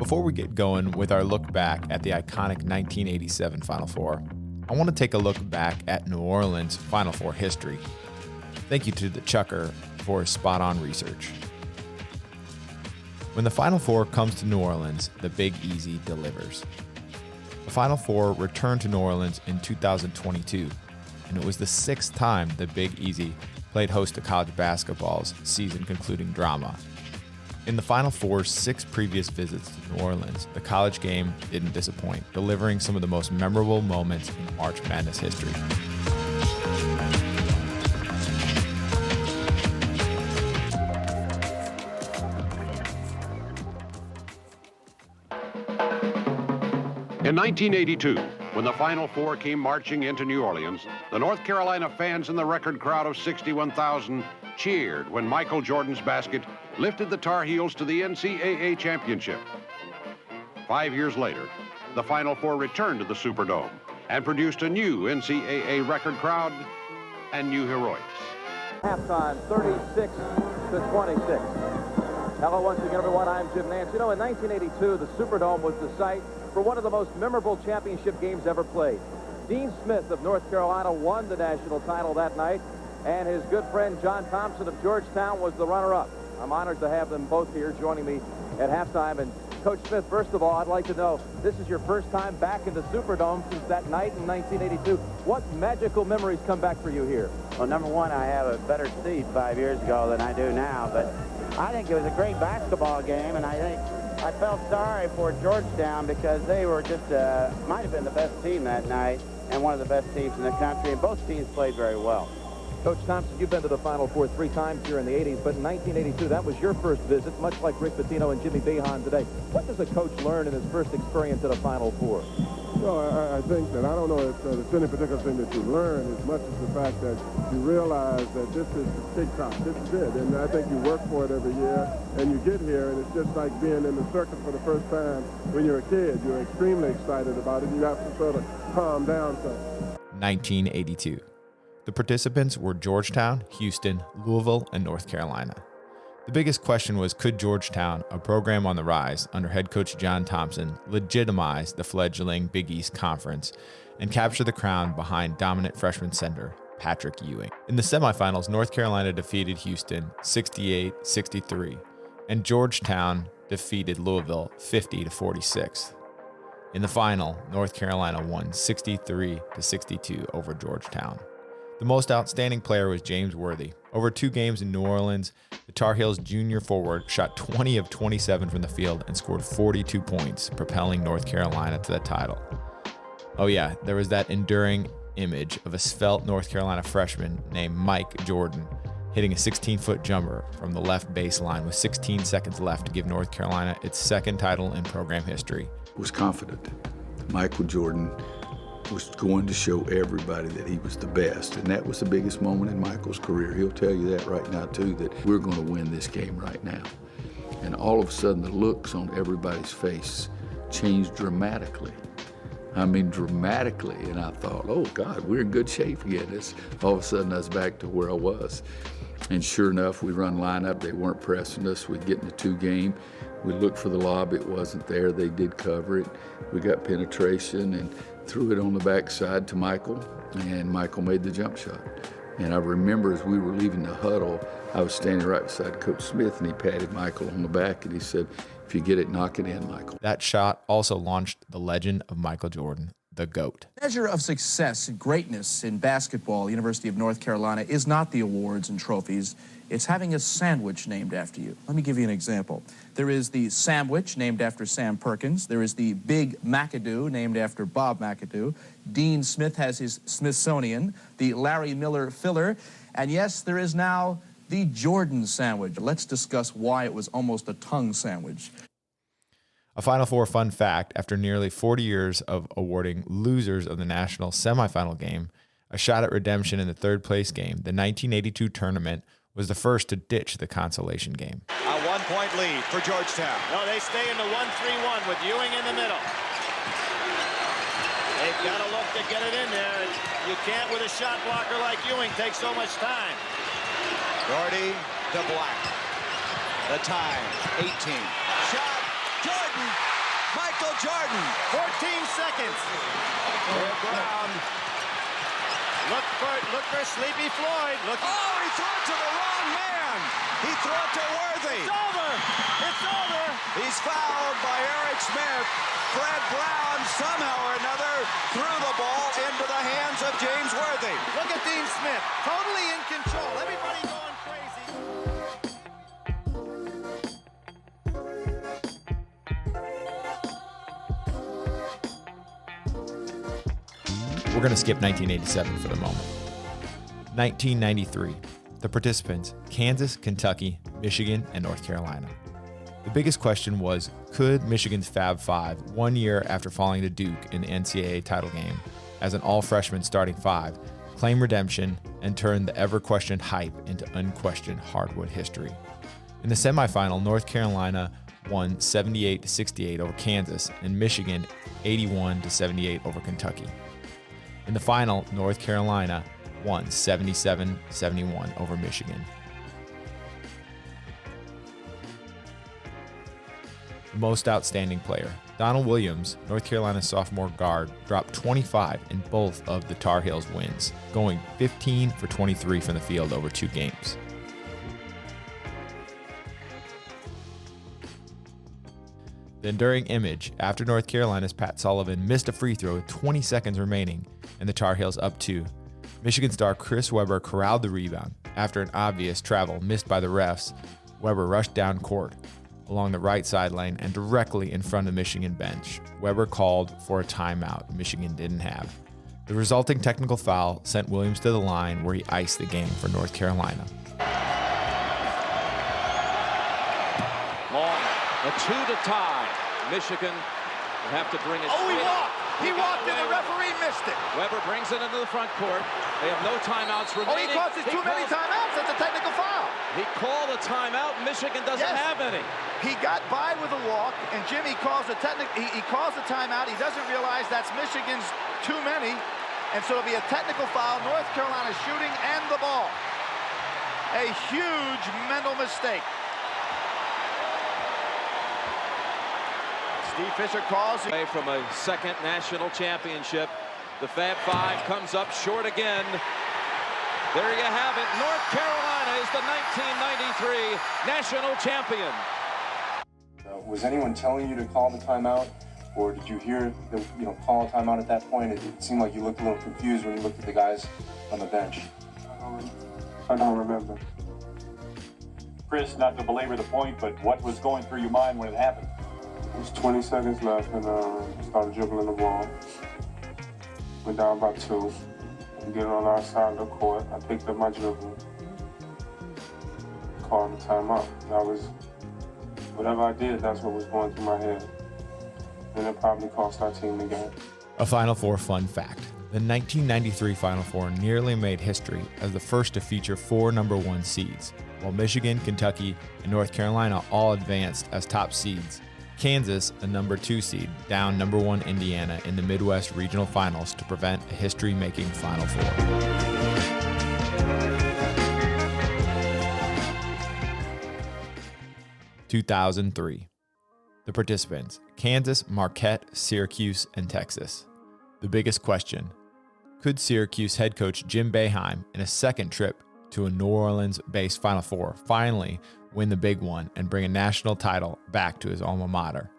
Before we get going with our look back at the iconic 1987 Final Four, I want to take a look back at New Orleans Final Four history. Thank you to the Chucker for his spot-on research. When the Final Four comes to New Orleans, the Big Easy delivers. The Final Four returned to New Orleans in 2022, and it was the sixth time the Big Easy played host to college basketball's season-concluding drama. In the Final Four's 6 previous visits to New Orleans, the college game didn't disappoint, delivering some of the most memorable moments in March Madness history. In 1982, when the Final Four came marching into New Orleans, the North Carolina fans in the record crowd of 61,000 cheered when Michael Jordan's basket lifted the Tar Heels to the NCAA championship. 5 years later, the Final Four returned to the Superdome and produced a new NCAA record crowd and new heroics. Halftime, 36-26. Hello once again, everyone. I'm Jim Nance. You know, in 1982, the Superdome was the site for one of the most memorable championship games ever played. Dean Smith of North Carolina won the national title that night, and his good friend John Thompson of Georgetown was the runner-up. I'm honored to have them both here joining me at halftime. And Coach Smith, first of all, I'd like to know, this is your first time back in the Superdome since that night in 1982. What magical memories come back for you here? Well, number one, I have a better seat 5 years ago than I do now, but I think it was a great basketball game, and I felt sorry for Georgetown because they were just, might have been the best team that night and one of the best teams in the country, and both teams played very well. Coach Thompson, you've been to the Final Four 3 times here in the 80s, but in 1982, that was your first visit, much like Rick Pitino and Jimmy Boeheim today. What does a coach learn in his first experience at a Final Four? Well, I think that I don't know if there's any particular thing that you learn as much as the fact that you realize that this is the big top. This is it. And I think you work for it every year, and you get here, and it's just like being in the circus for the first time when you're a kid. You're extremely excited about it. You have to sort of calm down some. 1982. The participants were Georgetown, Houston, Louisville, and North Carolina. The biggest question was, could Georgetown, a program on the rise under head coach John Thompson, legitimize the fledgling Big East Conference and capture the crown behind dominant freshman center Patrick Ewing? In the semifinals, North Carolina defeated Houston 68-63, and Georgetown defeated Louisville 50-46. In the final, North Carolina won 63-62 over Georgetown. The most outstanding player was James Worthy. Over 2 games in New Orleans, the Tar Heels junior forward shot 20 of 27 from the field and scored 42 points, propelling North Carolina to the title. Oh yeah, there was that enduring image of a svelte North Carolina freshman named Mike Jordan hitting a 16-foot jumper from the left baseline with 16 seconds left to give North Carolina its second title in program history. Was confident. Michael Jordan was going to show everybody that he was the best, and that was the biggest moment in Michael's career. He'll tell you that right now too, that we're going to win this game right now. And all of a sudden the looks on everybody's face changed dramatically. I mean dramatically, and I thought, oh God, we're in good shape again. All of a sudden I was back to where I was. And sure enough, we run lineup, they weren't pressing us, we'd get in the 2 game. We looked for the lob, it wasn't there, they did cover it. We got penetration and threw it on the backside to Michael, and Michael made the jump shot. And I remember as we were leaving the huddle, I was standing right beside Coach Smith, and he patted Michael on the back, and he said, if you get it, knock it in, Michael. That shot also launched the legend of Michael Jordan, the GOAT. Measure of success and greatness in basketball, University of North Carolina, is not the awards and trophies. It's having a sandwich named after you. Let me give you an example. There is the sandwich named after Sam Perkins. There is the Big McAdoo named after Bob McAdoo. Dean Smith has his Smithsonian, the Larry Miller filler. And yes, there is now the Jordan sandwich. Let's discuss why it was almost a tongue sandwich. A Final Four fun fact, after nearly 40 years of awarding losers of the national semifinal game a shot at redemption in the 3rd place game, the 1982 tournament was the first to ditch the consolation game. A 1-point lead for Georgetown. No, they stay in the 1-3-1 with Ewing in the middle. They've got to look to get it in there. You can't with a shot blocker like Ewing take so much time. Doherty to Black. The time, 18. Shot, Jordan, Jordan. 14 seconds. Brown. Look for Sleepy Floyd. Look. Oh, he threw it to the wrong man. He threw it to Worthy. It's over. It's over. He's fouled by Eric Smith. Fred Brown somehow or another threw the ball into the hands of James Worthy. Look at Dean Smith. Totally in control. Everybody going crazy. We're going to skip 1987 for the moment. 1993. The participants, Kansas, Kentucky, Michigan, and North Carolina. The biggest question was, could Michigan's Fab Five, 1 year after falling to Duke in the NCAA title game, as an all-freshman starting five, claim redemption and turn the ever-questioned hype into unquestioned hardwood history? In the semifinal, North Carolina won 78-68 over Kansas, and Michigan 81-78 over Kentucky. In the final, North Carolina won 77-71 over Michigan. The most outstanding player, Donald Williams, North Carolina sophomore guard, dropped 25 in both of the Tar Heels wins, going 15 for 23 from the field over 2 games. The enduring image after North Carolina's Pat Sullivan missed a free throw with 20 seconds remaining and the Tar Heels up 2. Michigan star Chris Webber corralled the rebound. After an obvious travel missed by the refs, Webber rushed down court along the right sideline and directly in front of the Michigan bench. Webber called for a timeout Michigan didn't have. The resulting technical foul sent Williams to the line where he iced the game for North Carolina. Long, a 2 to tie. Michigan will have to bring it. Oh, he walked and the referee missed it. Webber brings it into the front court. They have no timeouts remaining. Oh, he causes too many timeouts. That's a technical foul. He called a timeout. Michigan doesn't have any. He got by with a walk, and Jimmy calls a he calls a timeout. He doesn't realize that's Michigan's too many, and so it'll be a technical foul. North Carolina shooting and the ball. A huge mental mistake. Steve Fisher calls away from a second national championship. The Fab Five comes up short again. There you have it. North Carolina is the 1993 national champion. Was anyone telling you to call the timeout, or did you hear the call a timeout at that point? It seemed like you looked a little confused when you looked at the guys on the bench. I don't remember. Chris, not to belabor the point, but what was going through your mind when it happened? It was 20 seconds left, and started dribbling the ball. Went down by 2. And getting on our side of the court, I picked up my dribble. Called the timeout. That was, whatever I did, that's what was going through my head. And it probably cost our team the game. A Final Four fun fact. The 1993 Final Four nearly made history as the first to feature 4 number 1 seeds. While Michigan, Kentucky, and North Carolina all advanced as top seeds, Kansas, a number 2 seed, down number 1 Indiana in the Midwest Regional Finals to prevent a history-making Final Four. (2003) The participants, Kansas, Marquette, Syracuse, and Texas. The biggest question, could Syracuse head coach Jim Boeheim, in a second trip to a New Orleans-based Final Four, finally win the big one and bring a national title back to his alma mater?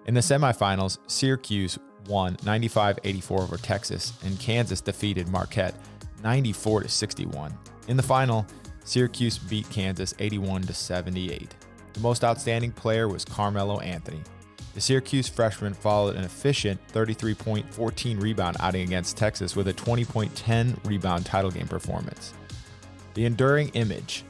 In the semifinals, Syracuse won 95-84 over Texas, and Kansas defeated Marquette 94-61. In the final, Syracuse beat Kansas 81-78. The most outstanding player was Carmelo Anthony. The Syracuse freshman followed an efficient 33-point, 14-rebound outing against Texas with a 20-point, 10-rebound title game performance. The enduring image,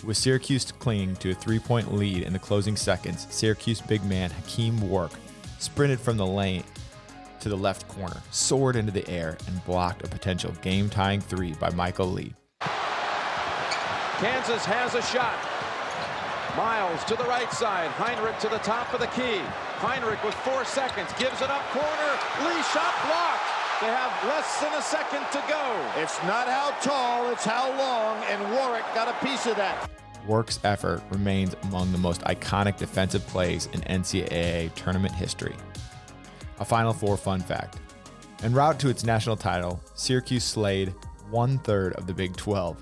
with Syracuse clinging to a 3-point lead in the closing seconds, Syracuse big man Hakeem Wark sprinted from the lane to the left corner, soared into the air, and blocked a potential game-tying 3 by Michael Lee. Kansas has a shot. Miles to the right side. Heinrich to the top of the key. Heinrich with 4 seconds. Gives it up corner. Lee shot blocked. They have less than a second to go. It's not how tall, it's how long, and Warwick got a piece of that. Warwick's effort remains among the most iconic defensive plays in NCAA tournament history. A Final Four fun fact. En route to its national title, Syracuse slayed 1/3 of the Big 12.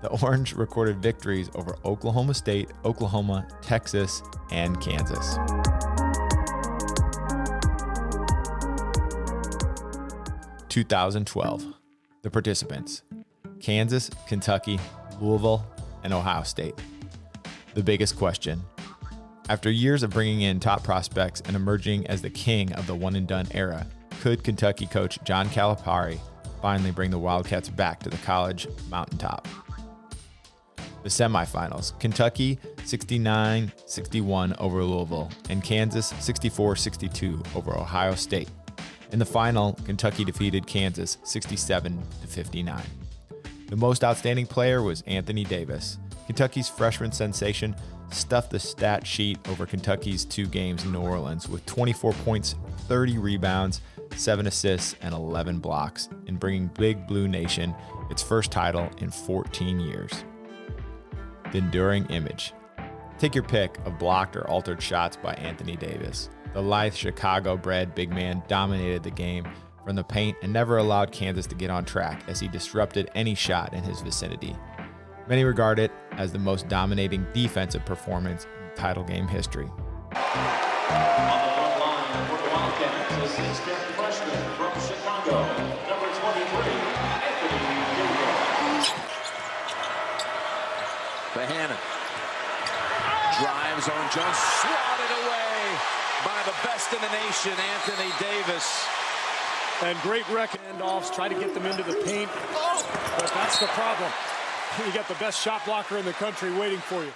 The Orange recorded victories over Oklahoma State, Oklahoma, Texas, and Kansas. (2012) The participants: Kansas, Kentucky, Louisville, and Ohio State. The biggest question: after years of bringing in top prospects and emerging as the king of the one-and-done era, could Kentucky coach John Calipari finally bring the Wildcats back to the college mountaintop? The semifinals: Kentucky 69-61 over Louisville, and Kansas 64-62 over Ohio State. In the final, Kentucky defeated Kansas 67-59. The most outstanding player was Anthony Davis. Kentucky's freshman sensation stuffed the stat sheet over Kentucky's 2 games in New Orleans with 24 points, 30 rebounds, 7 assists, and 11 blocks in bringing Big Blue Nation its first title in 14 years. The enduring image. Take your pick of blocked or altered shots by Anthony Davis. The lithe Chicago-bred big man dominated the game from the paint and never allowed Kansas to get on track as he disrupted any shot in his vicinity. Many regard it as the most dominating defensive performance in title game history. On the line for the Wildcats, assistant freshman from Chicago, number 23, Anthony Davis. Bohannon drives on Jones, swatted away by the best in the nation, Anthony Davis. And great handoffs, try to get them into the paint, but that's the problem. You got the best shot blocker in the country waiting for you.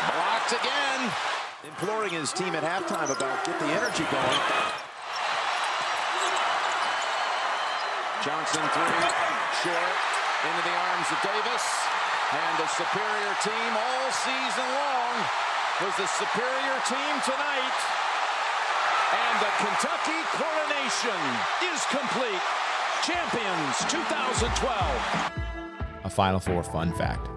Blocked again. Imploring his team at halftime about get the energy going. Johnson 3, short, into the arms of Davis. And the superior team all season long was the superior team tonight. And the Kentucky coronation is complete. Champions 2012. A Final Four fun fact.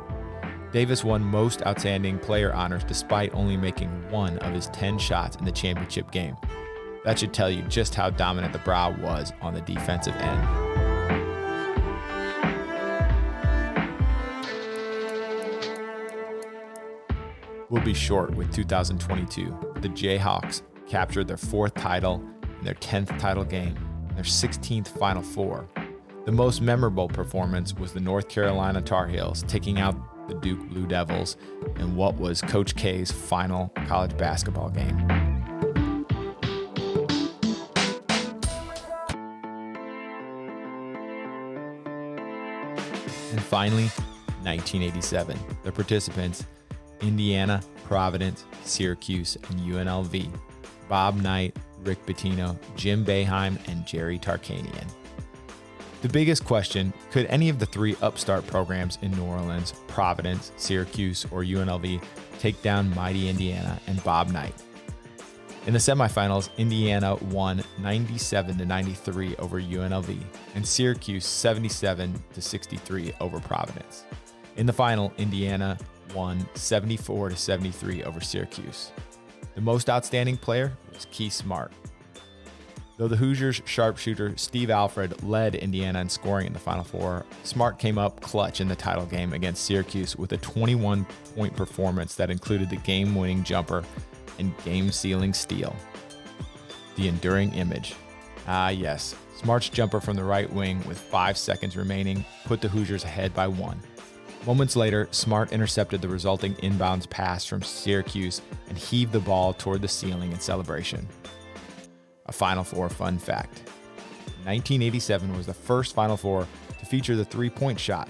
Davis won most outstanding player honors despite only making 1 of his 10 shots in the championship game. That should tell you just how dominant the Brow was on the defensive end. We'll be short with 2022. The Jayhawks captured their 4th title in their 10th title game, and their 16th Final Four. The most memorable performance was the North Carolina Tar Heels taking out the Duke Blue Devils in what was Coach K's final college basketball game. And finally, 1987. The participants: Indiana, Providence, Syracuse, and UNLV. Bob Knight, Rick Pitino, Jim Boeheim, and Jerry Tarkanian. The biggest question: could any of the 3 upstart programs in New Orleans, Providence, Syracuse, or UNLV take down mighty Indiana and Bob Knight? In the semifinals, Indiana won 97-93 over UNLV, and Syracuse 77-63 over Providence. In the final, Indiana won 74-73 over Syracuse. The most outstanding player was Keith Smart. Though the Hoosiers sharpshooter Steve Alfred led Indiana in scoring in the Final Four, Smart came up clutch in the title game against Syracuse with a 21-point performance that included the game-winning jumper and game-sealing steal. The enduring image. Ah yes, Smart's jumper from the right wing with 5 seconds remaining put the Hoosiers ahead by 1. Moments later, Smart intercepted the resulting inbounds pass from Syracuse and heaved the ball toward the ceiling in celebration. A Final Four fun fact. 1987 was the first Final Four to feature the 3-point shot.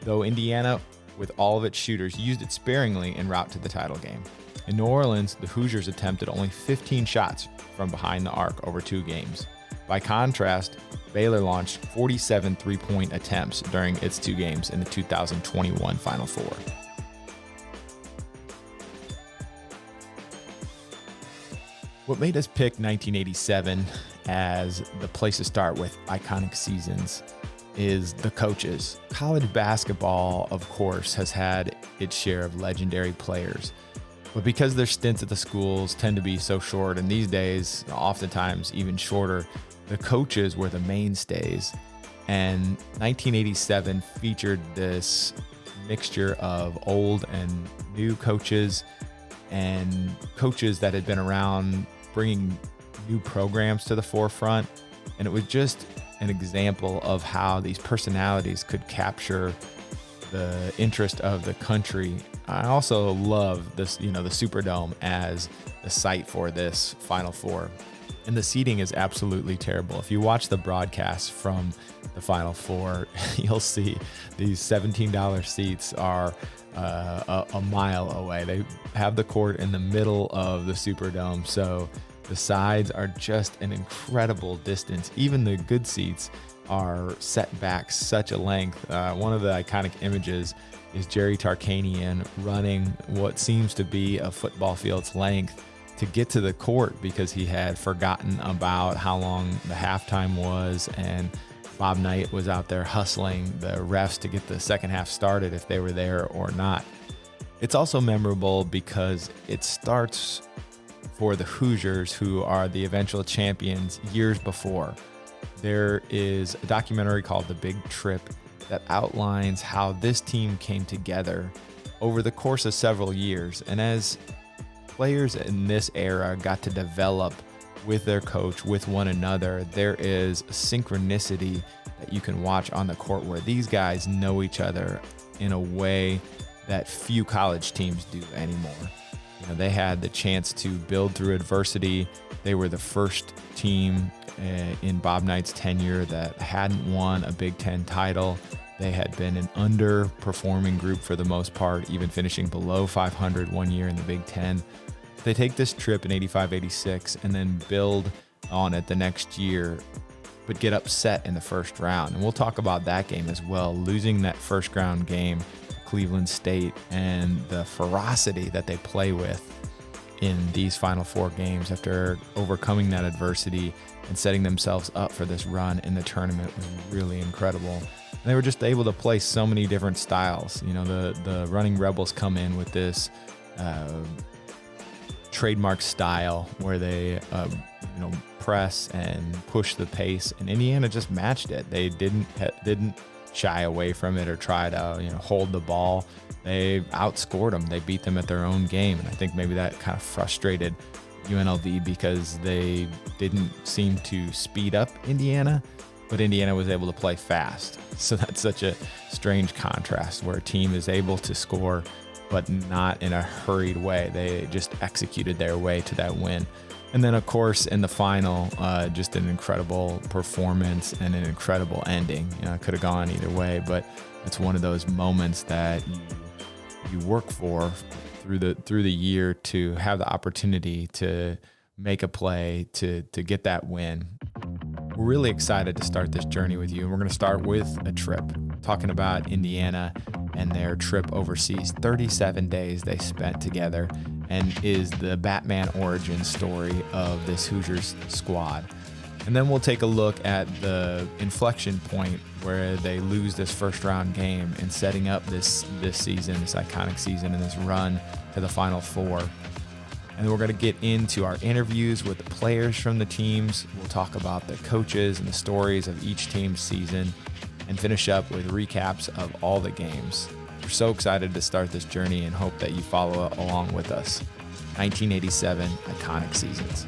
Though Indiana, with all of its shooters, used it sparingly en route to the title game. In New Orleans, the Hoosiers attempted only 15 shots from behind the arc over 2 games. By contrast, Baylor launched 47 3-point attempts during its 2 games in the 2021 Final Four. What made us pick 1987 as the place to start with iconic seasons is the coaches. College basketball, of course, has had its share of legendary players, But because their stints at the schools tend to be so short, and these days, oftentimes even shorter, the coaches were the mainstays. And 1987 featured this mixture of old and new coaches, and coaches that had been around bringing new programs to the forefront. And it was just an example of how these personalities could capture the interest of the country. I also love this, the Superdome as the site for this Final Four. And the seating is absolutely terrible. If you watch the broadcast from the Final Four, you'll see these $17 seats are a mile away. They have the court in the middle of the Superdome, so the sides are just an incredible distance. Even the good seats are set back such a length. One of the iconic images is Jerry Tarkanian running what seems to be a football field's length to get to the court because he had forgotten about how long the halftime was, and Bob Knight was out there hustling the refs to get the second half started if they were there or not. It's also memorable because it starts for the Hoosiers, who are the eventual champions years before. There is a documentary called The Big Trip that outlines how this team came together over the course of several years. And as players in this era got to develop with their coach, with one another, there is a synchronicity that you can watch on the court where these guys know each other in a way that few college teams do anymore. They had the chance to build through adversity. They were the first team in Bob Knight's tenure that hadn't won a Big Ten title. They had been an underperforming group for the most part, even finishing below 500 one year in the Big Ten. They take this trip in 85-86 and then build on it the next year, but get upset in the first round. And we'll talk about that game as well, losing that first round game to Cleveland State and the ferocity that they play with in these Final Four games after overcoming that adversity and setting themselves up for this run in the tournament was really incredible. And they were just able to play so many different styles. The Running Rebels come in with this trademark style where they press and push the pace, and Indiana just matched it. They didn't shy away from it or try to hold the ball. They outscored them. They beat them at their own game, and I think maybe that kind of frustrated UNLV because they didn't seem to speed up Indiana, but Indiana was able to play fast. So that's such a strange contrast where a team is able to score but not in a hurried way. They just executed their way to that win. And then, of course, in the final, just an incredible performance and an incredible ending. It could have gone either way, but it's one of those moments that you work for through the year to have the opportunity to make a play to get that win. We're really excited to start this journey with you. And we're going to start with a trip, talking about Indiana and their trip overseas. 37 days they spent together, and is the Batman origin story of this Hoosiers squad. And then we'll take a look at the inflection point where they lose this first round game and setting up this season, this iconic season, and this run to the Final Four. And then we're going to get into our interviews with the players from the teams. We'll talk about the coaches and the stories of each team's season, and finish up with recaps of all the games. We're so excited to start this journey and hope that you follow along with us. 1987 iconic seasons.